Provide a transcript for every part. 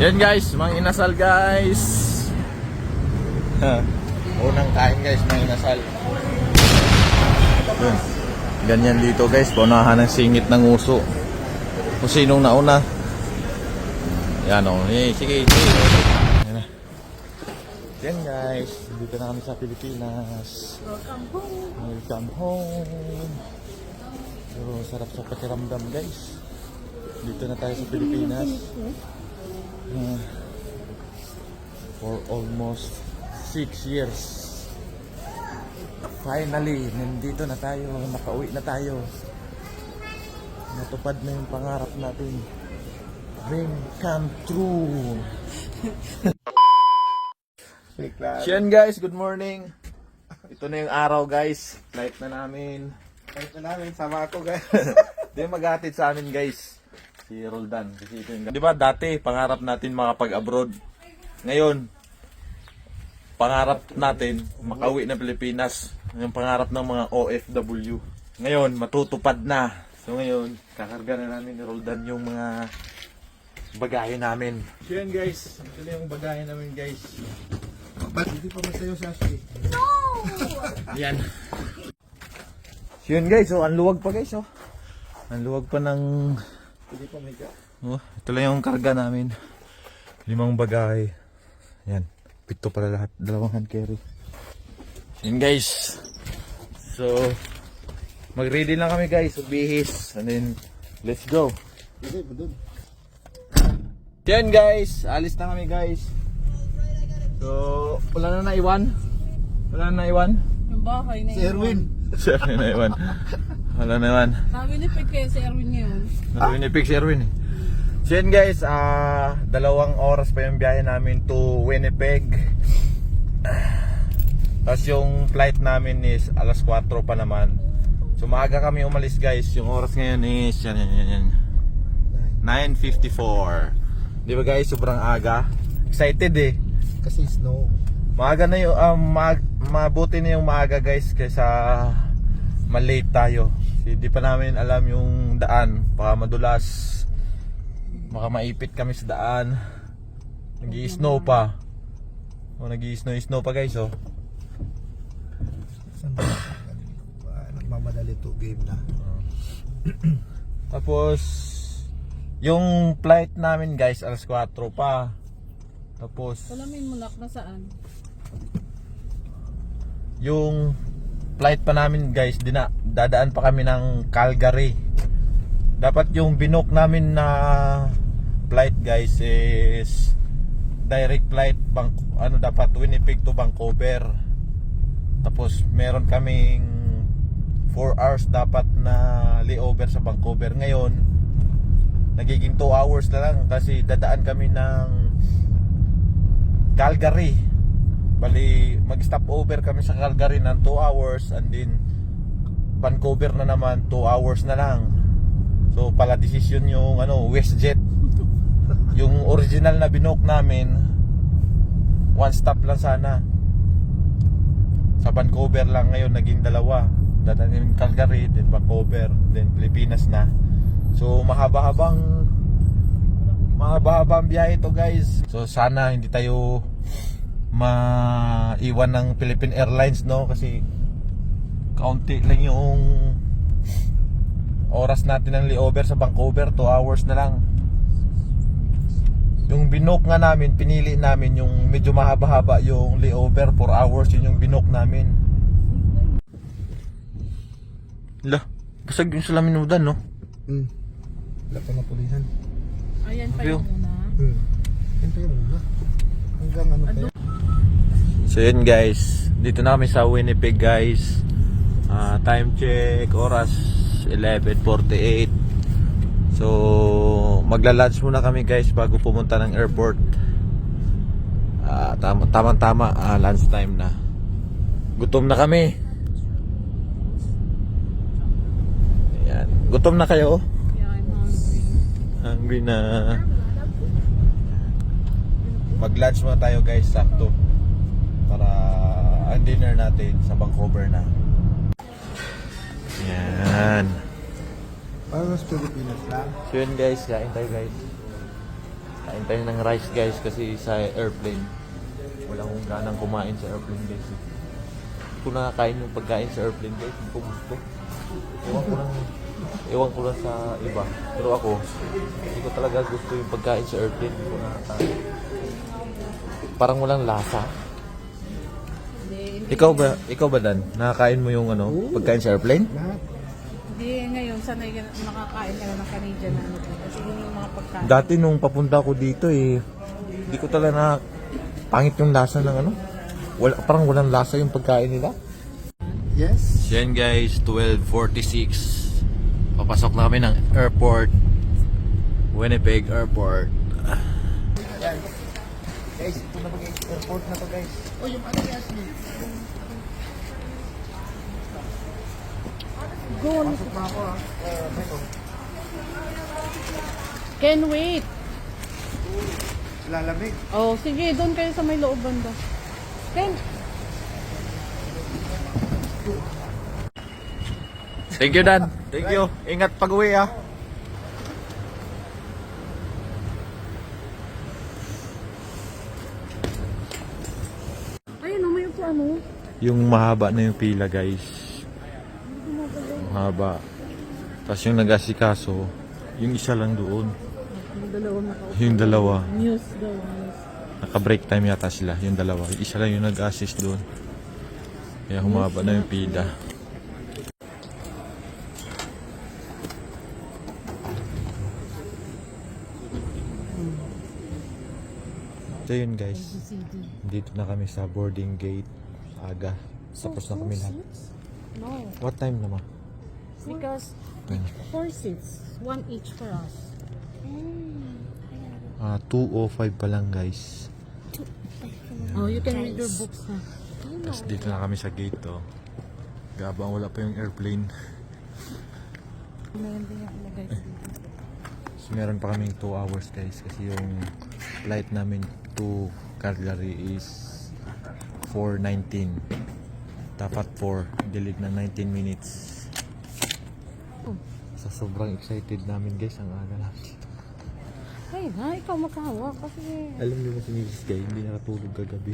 Yan guys, mga inasal guys. Unang kain guys, mga inasal. Yun. Ganyan dito guys, paunahan ng singit ng uso. Kung sinong nauna. Yan o, sige. Yan na. Yan guys, dito na kami sa Pilipinas. Welcome home. Welcome home. So, sarap sa pakiramdam guys. Dito na tayo sa Pilipinas. For almost 6 years. Finally, nandito na tayo. Nakauwi na tayo. Natupad na yung pangarap natin. Dream come true. Siyan guys, good morning. Ito na yung araw guys. Flight na namin. Sama ako guys. Di maghatid sa amin guys. Si Roldan. Kasi ito yung... Di ba dati, pangarap natin makapag-abroad. Ngayon, pangarap natin makauwi ng Pilipinas. Yung pangarap ng mga OFW. Ngayon, matutupad na. So ngayon, kakarga na namin ni Roldan yung mga bagahe namin. So yan guys, ito na yung bagahe namin guys. Hindi pa masayo si Ashley. No! Yan. So yun guys, so ang luwag pa guys oh. Ang luwag pa ng... Hindi pa may ka. Oh, ito lang yung karga namin. 5 bagahe. Yan. 7 pala lahat. 2 hand carry. Yan guys. So, mag-ready lang kami guys. Bihis. And then, let's go. Hindi pa dun. Yan guys. Alis na kami guys. So, wala na naiwan. Wala na naiwan. Yung bahay na Si Erwin. Sir, naiwan. Wala na naiwan. Sabi ni Peg kaya si Erwin ngayon. Winnipeg si Erwin eh. So yun guys, 2 oras pa yung biyahe namin to Winnipeg. Tapos yung flight namin is alas 4 pa naman. So maaga kami umalis guys. Yung oras ngayon is yan. 9:54. Di ba guys, sobrang aga. Excited eh. Kasi snow. Maaga na yung mabuti na yung maaga guys kaysa malate tayo. Hindi pa namin alam yung daan, baka madulas, baka maipit kami sa daan. Nag-i-snow pa. O nag-i-snow pa guys oh. Nagmamadali to game na. Tapos yung flight namin guys alas 4 pa. Tapos Salamin mo nak na saan? yung flight pa namin guys, dadaan pa kami ng Calgary. Dapat yung binook namin na flight guys is direct flight dapat Winnipeg to Vancouver. Tapos meron kaming 4 hours dapat na layover sa Vancouver. Ngayon nagiging 2 hours na lang kasi dadaan kami ng Calgary. Bali, mag-stop over kami sa Calgary ng 2 hours and then Vancouver na naman 2 hours na lang. So pala decision yung WestJet. Yung original na binook namin 1 stop lang sana. Sa Vancouver lang, ngayon naging 2. Dadalhin Calgary, then Vancouver, then Pilipinas na. So mahaba-habang biyahe to guys. So sana hindi tayo maiwan ng Philippine Airlines no, kasi kaunti lang yung oras natin ng layover sa Vancouver, 2 hours na lang. Yung binook nga namin, pinili namin yung medyo mahaba-haba yung layover, 4 hours, yun yung binook namin. Basag yung salamin udan no. Wala pa napulihan. Ayan pa Okay. yung una. Yan pa yung una. Hanggang ano pa yan? So yun guys, dito na kami sa Winnipeg guys. Time check, oras 11:48. So magla-lunch muna kami guys bago pumunta ng airport. Tama-tama, lunch time na. Gutom na kami. Ayan. Gutom na kayo? Yeah, I'm hungry. Hungry na. Mag-lunch muna tayo guys, sakto. Para ang dinner natin sa Vancouver na. Yan. Parang sa Pilipinas lang. So yun guys, kain tayo guys. Kain tayo ng rice guys kasi sa airplane. Wala akong ganang kumain sa airplane guys. Hindi ko nakakain yung pagkain sa airplane guys. Hindi ko gusto. Ewan ko lang sa iba. Pero ako, hindi ko talaga gusto yung pagkain sa airplane. Hindi ko nakakain. Parang walang lasa. Hindi, Ikaw ba Dan? Nakakain mo yung pagkain sa airplane? Lahat. hindi ngayon, sanay ka nakakain ka na ng Canadian na ano. Kasi yun yung mga pagkain. Dati nung papunta ko dito hindi ko talaga na pangit yung lasa ng parang walang lasa yung pagkain nila. Yes. Yan guys, 12:46. Papasok na kami ng airport. Winnipeg Airport. Yan. Guys, ito na mag-airport na to guys. Oh, yung ano Yasmin? Go! Pasok na ako ha. Meto. Can wait! Lalamig. Oh, sige, doon kayo sa may loob banda. Ken! Thank you Dan. Thank you. Ingat pag-uwi ah. Ayun, may upo ano? Yung mahaba na yung pila guys. Mahaba. Tapos yung nag-asikaso, yung isa lang doon. Yung dalawa Yung dalawa. News daw, news. Naka-break time yata sila, yung dalawa. Yung isa lang yung nag-assist doon. Kaya humaba na yung pila. So yun guys, dito na kami sa boarding gate. Aga. Tapos na kami lahat. No, What time naman? because 4 seats. 1 each for us. 2:05 pa lang guys. Oh, you can read your books na. Tapos dito na kami sa gate to. Gabang wala pa yung airplane. Meron din yung ilagay dito. So, meron pa kaming 2 hours guys. Kasi yung flight namin to Calgary is 4:19. Dapat 4. Delayed na 19 minutes. Sa sobrang excited namin guys, ang aga namin. Ay na, ikaw makahawa kasi Alam niyo ba si Mrs. Guy, hindi nakatulog kagabi.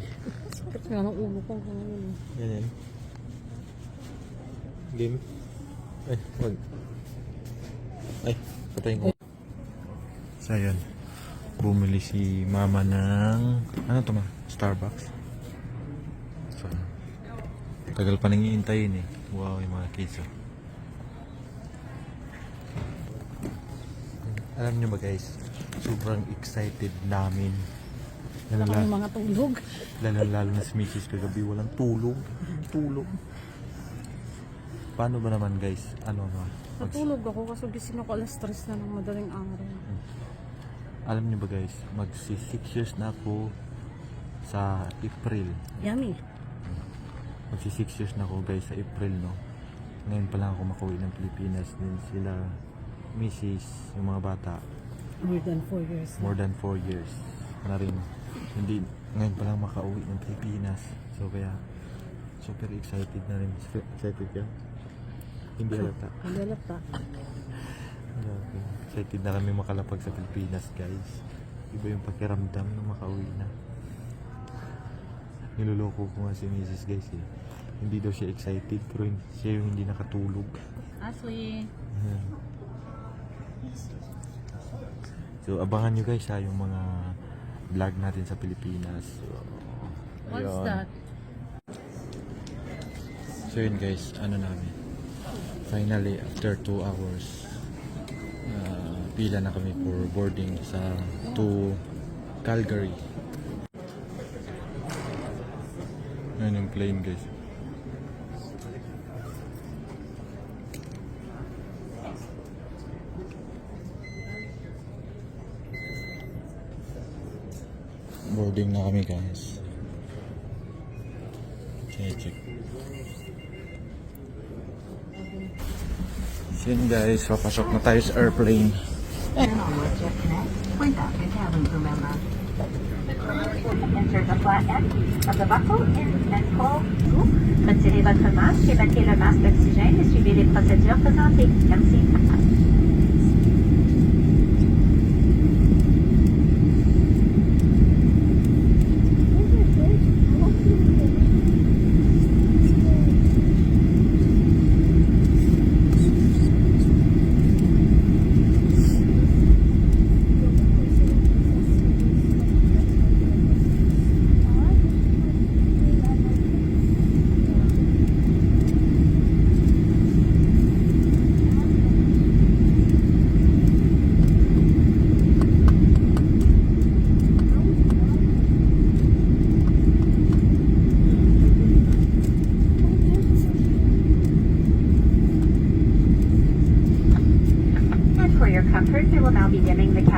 sakit nga ng ulo ko. Yan. Game. Ay, wag. Ay, patayin ko. So, yun. Bumili si mama ng, ano to ma? Starbucks. So, tagal pa nang iintayin eh. Wow, yung mga kids oh. Alam nyo ba guys, sobrang excited namin. Ang mga tulog. Lalo na si Mrs. kagabi, walang tulog. Paano ba naman guys? Ano ba? Natulog ako kasi gising ako alas 3 na ng madaling araw. Alam niyo ba guys, magsi 6 years na ako sa April. Yummy. Magsi 6 years na ako guys sa April, no? Ngayon pa lang ako makauwi ng Pilipinas. Din sila, Mrs., yung mga bata, More than 4 years. more than 4 years na rin. Hindi, ngayon pa lang makauwi ng Pilipinas. So kaya, super excited na rin. Excited ka? Hindi halata. Ang lalata. Okay. Excited na kami makalapag sa Pilipinas guys. Iba yung pakiramdam nung makauwi na. Niloloko ko nga si Mrs. guys eh. Hindi daw siya excited pero siya yung hindi nakatulog. Ashley. So abangan nyo guys ha yung mga vlog natin sa Pilipinas. So, What's ayun. that? So yun guys, ano namin. Finally after 2 hours pila na kami for boarding to Calgary. Ayun yung plane guys. Boarding na kami guys. Check. So yun guys, papasok na tayo sa airplane. Point out your cabin crew member. Insert the flat end of the buckle in and pull. Retirez votre masque et mettez le masque d'oxygène et suivez les procédures présentées. Merci.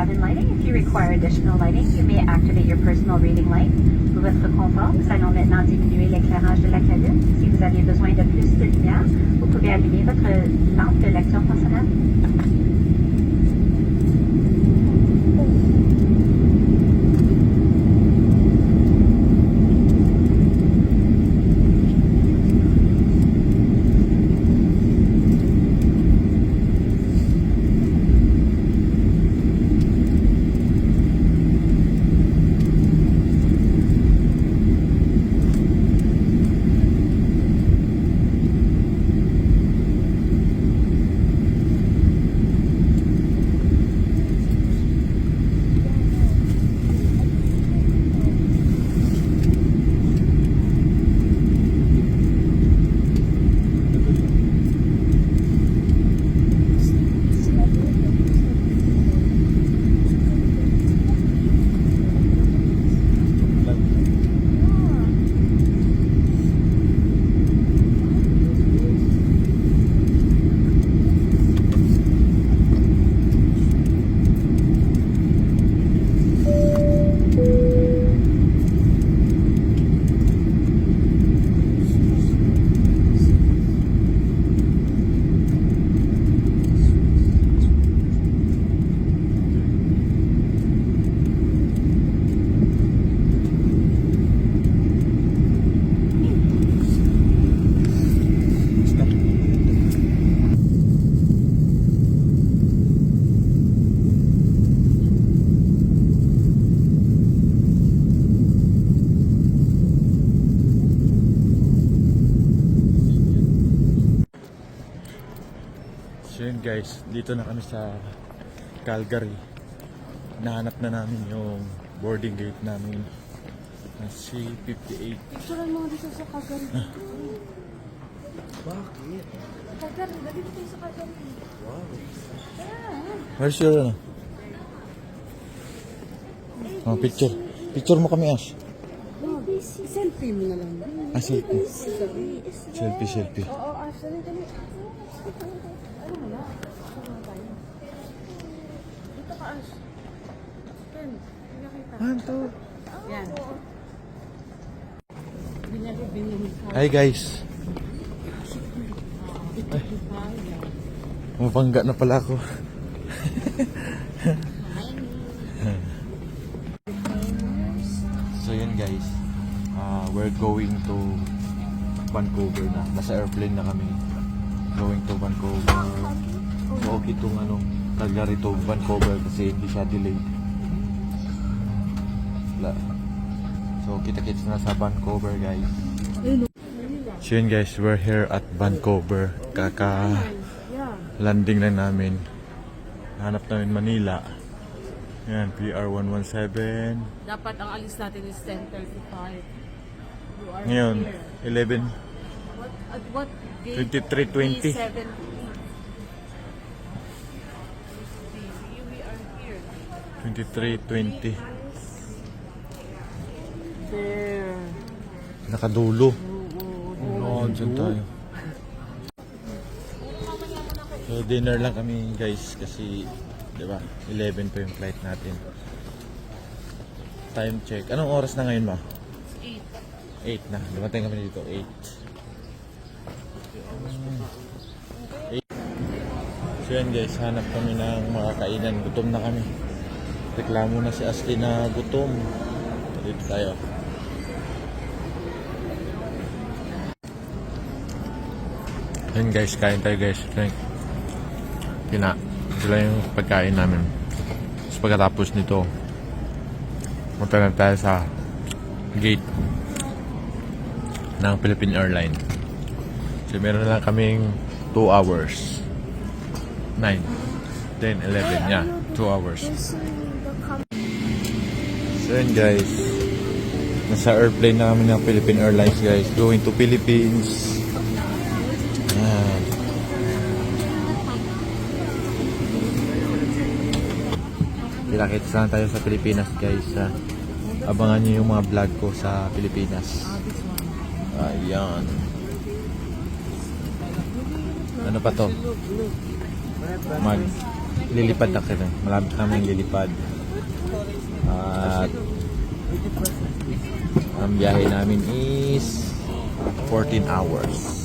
cabin lighting. If you require additional lighting, you may activate your personal reading light. Pour votre confort, nous allons maintenant diminuer l'éclairage de la cabine. Si vous avez besoin de plus de lumière, vous pouvez allumer votre lampe de lecture personnelle. So yun guys, dito na kami sa Calgary. Nahanap na namin yung boarding gate namin na C58. Picturean mo dito sa Calgary. Bakit? Calgary, lagi tayo sa Calgary. Where's your ano? Oh, picture. Picture mo kami, Ash. Selfie mo na lang. Selfie. Selfie. Oo, actually, dali. Ano mo na? Ano tayo? Dito ka, Ash. Ken, hindi kita. Yan. Binili ka. Hi guys. Ay. Mabangga na pala ako. So yun guys, we're going to Vancouver na. Nasa airplane na kami. Going to Vancouver. So okay itong Calgary to Vancouver kasi hindi siya delayed. So kita-kits na sa Vancouver guys. So yun guys, we're here at Vancouver. Landing lang namin. Hanap namin Manila. Yan, PR117. Dapat ang alis natin is 10:35. You are Ngayon, here. 11. At what gate? 23:20. 3:70. We are here. 23:20. There. Nakadulo. Oo, dyan tayo. So, dinner lang kami guys kasi, di ba, 11 pa yung flight natin. Time check. Anong oras na ngayon, ma? 8 na. Dumating kami dito, 8. 8. So yan guys, hanap kami ng makakainan. Gutom na kami. Reklamo na si Ashley na gutom. Dito tayo. Yan guys, kain tayo guys. Sila yung pagkain namin. Tapos pagkatapos nito, punta na tayo sa gate ng Philippine Airlines. So meron na lang kaming 2 hours. 9, 10, 11. Yeah, 2 hours. So yun guys, nasa airplane na kami ng Philippine Airlines guys. Going to Philippines. Pilakits lang tayo sa Pilipinas guys. Abangan nyo yung mga vlog ko sa Pilipinas. Ayan. Ano pa to? lilipad na kami. Malapit kami lilipad. At ang biyahe namin is 14 hours.